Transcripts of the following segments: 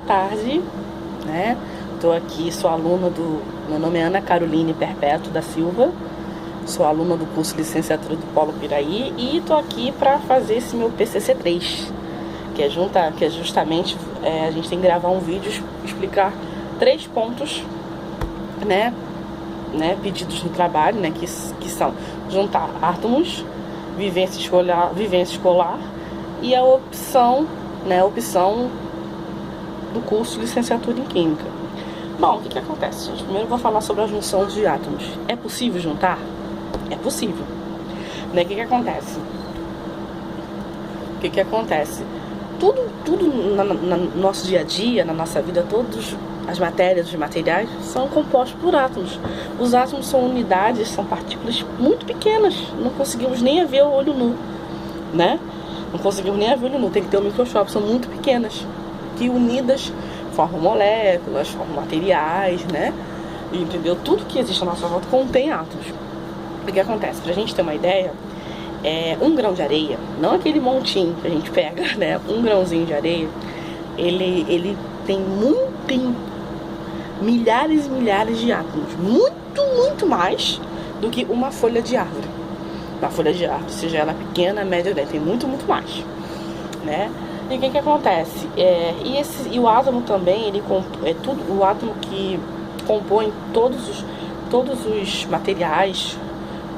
Tarde, né? Tô aqui, sou aluna meu nome é Ana Caroline Perpétuo da Silva, sou aluna do curso de licenciatura do Polo Piraí e tô aqui para fazer esse meu PCC-3, que é justamente a gente tem que gravar um vídeo, explicar 3 pontos, né, pedidos no trabalho, né, que são juntar átomos, vivência escolar e a opção do curso de licenciatura em Química. Bom, o que acontece, gente? Primeiro eu vou falar sobre a junção de átomos. É possível juntar? É possível. Né? O que acontece? Tudo no nosso dia a dia, na nossa vida, todas as matérias, os materiais, são compostos por átomos. Os átomos são unidades, são partículas muito pequenas. Não conseguimos nem ver o olho nu, né? Não conseguimos nem ver o olho nu, tem que ter um microscópio, são muito pequenas, que unidas formam moléculas, formam materiais, né? Entendeu? Tudo que existe à nossa volta contém átomos. O que acontece? Pra gente ter uma ideia, um grão de areia, não aquele montinho que a gente pega, né? Um grãozinho de areia, ele tem milhares e milhares de átomos. Muito mais do que uma folha de árvore. Uma folha de árvore, seja ela pequena, média, tem muito mais, né? E o que acontece? E o átomo também, o átomo que compõe todos os materiais,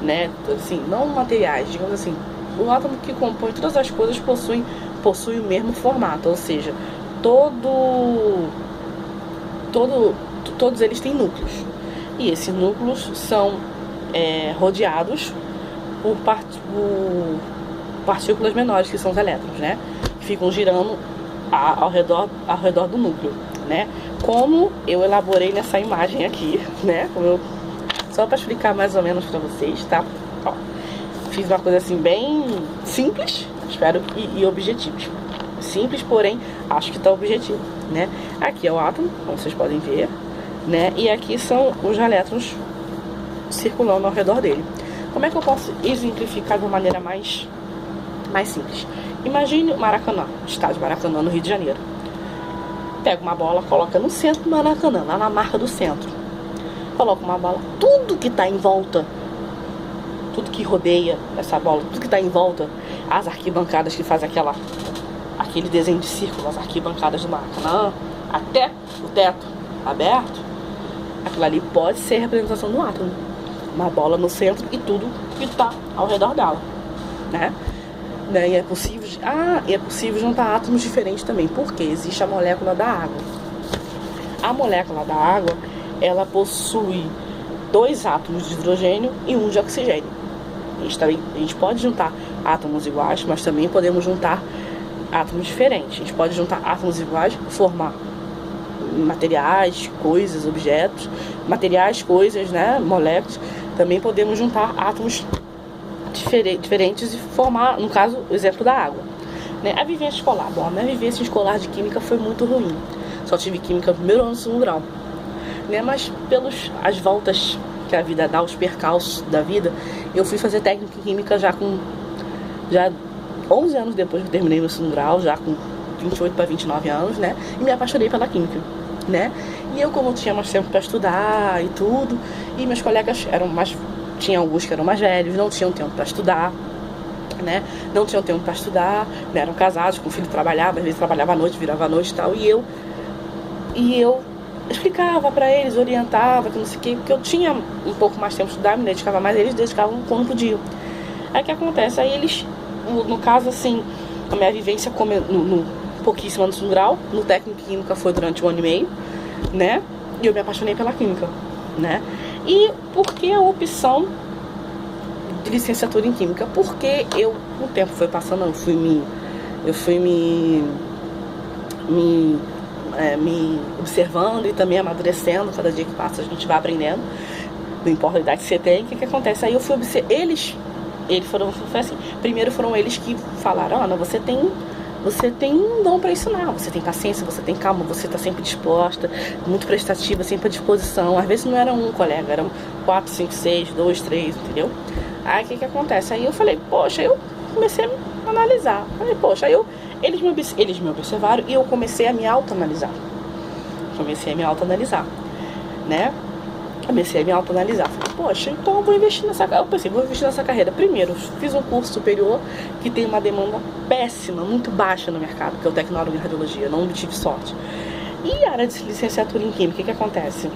né? Assim, não materiais, digamos assim, o átomo que compõe todas as coisas possui o mesmo formato, ou seja, todos eles têm núcleos. E esses núcleos são rodeados por partículas menores, que são os elétrons, né? Que ficam girando ao redor do núcleo, né? Como eu elaborei nessa imagem aqui, né? Só para explicar mais ou menos para vocês, tá? Ó, fiz uma coisa assim bem simples, espero, e objetiva. Simples, porém, acho que tá objetivo, né? Aqui é o átomo, como vocês podem ver, né? E aqui são os elétrons circulando ao redor dele. Como é que eu posso exemplificar de uma maneira mais simples? Imagine o Maracanã, o estádio Maracanã, no Rio de Janeiro. Pega uma bola, coloca no centro do Maracanã, lá na marca do centro. Coloca uma bola, tudo que está em volta, tudo que rodeia essa bola, tudo que está em volta, as arquibancadas que fazem aquele desenho de círculo, as arquibancadas do Maracanã, até o teto aberto, aquilo ali pode ser a representação do átomo. Uma bola no centro e tudo que está ao redor dela, né? E é possível juntar átomos diferentes também, porque existe a molécula da água. A molécula da água, ela possui 2 átomos de hidrogênio e 1 de oxigênio. A gente pode juntar átomos iguais, mas também podemos juntar átomos diferentes. A gente pode juntar átomos iguais, formar materiais, coisas, objetos, né, moléculas. Também podemos juntar átomos diferentes e formar, no caso, o exemplo da água, né? A vivência escolar. Bom, a minha vivência escolar de química foi muito ruim. Só tive química no primeiro ano do segundo grau, né? Mas as voltas que a vida dá, os percalços da vida, eu fui fazer técnica em química já 11 anos depois que eu terminei meu segundo grau, já com 28 para 29 anos, né? E me apaixonei pela química, né? E eu, como tinha mais tempo para estudar e tudo, e meus colegas tinha alguns que eram mais velhos, não tinham tempo para estudar, né? Não tinham tempo para estudar, né? Eram casados, com o filho trabalhava, às vezes trabalhava à noite, virava à noite e tal, e eu explicava para eles, orientava, que não sei o que, porque eu tinha um pouco mais tempo de estudar, me dedicava mais, eles dedicavam quando podiam. Aí o que acontece? Aí eles, no caso assim, a minha vivência pouquíssima no segundo grau, no técnico em química foi durante 1 ano e meio, né? E eu me apaixonei pela química, né? E por que a opção de licenciatura em química? Porque o tempo foi passando, eu fui me observando e também amadurecendo. Cada dia que passa a gente vai aprendendo, não importa a idade que você tem. O que acontece? Aí eu fui observar, foi assim, primeiro foram eles que falaram: Ana, você tem um dom para ensinar, você tem paciência, você tem calma, você está sempre disposta, muito prestativa, sempre à disposição. Às vezes não era um colega, eram 4, 5, 6, 2, 3, entendeu? Aí o que acontece? Aí eu falei, poxa, eu comecei a analisar. Falei, poxa, eles me observaram e eu comecei a me autoanalisar. Comecei a me autoanalisar, né? Comecei a me autoanalisar. Falei, poxa, então eu vou investir nessa carreira. Eu pensei, vou investir nessa carreira. Primeiro, fiz um curso superior que tem uma demanda péssima, muito baixa no mercado, que é o tecnólogo em radiologia. Não tive sorte. E a área de licenciatura em química, o que acontece?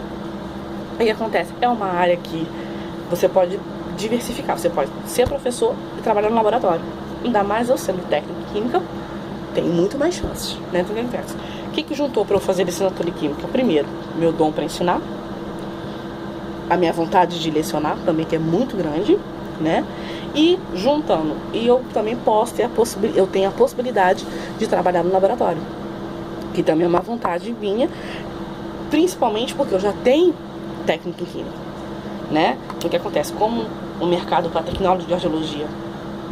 O que acontece? É uma área que você pode diversificar. Você pode ser professor e trabalhar no laboratório. Ainda mais eu sendo técnico em química, tem muito mais chances, né? O que juntou para eu fazer licenciatura em química? Primeiro, meu dom para ensinar, a minha vontade de lecionar também, que é muito grande, né? E juntando, e eu também posso ter eu tenho a possibilidade de trabalhar no laboratório, que também é uma vontade minha, principalmente porque eu já tenho técnico em química, né? O que acontece? Como o mercado para tecnólogo de radiologia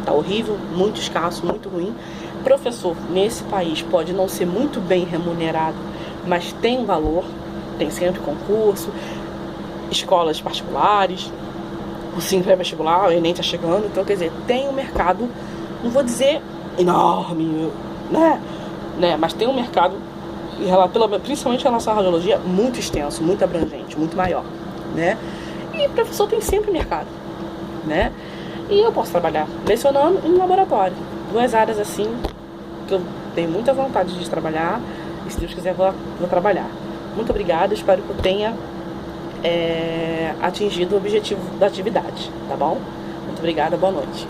tá horrível, muito escasso, muito ruim, professor nesse país pode não ser muito bem remunerado, mas tem um valor, tem sempre concurso, escolas particulares, o sim pré-vestibular, o Enem tá chegando, então quer dizer, tem um mercado, não vou dizer enorme, né? Mas tem um mercado, principalmente em relação à radiologia, muito extenso, muito abrangente, muito maior, né? E professor tem sempre mercado, né? E eu posso trabalhar lecionando e no laboratório. Duas áreas assim que eu tenho muita vontade de trabalhar e se Deus quiser vou trabalhar. Muito obrigada, espero que eu tenha atingido o objetivo da atividade, tá bom? Muito obrigada, boa noite.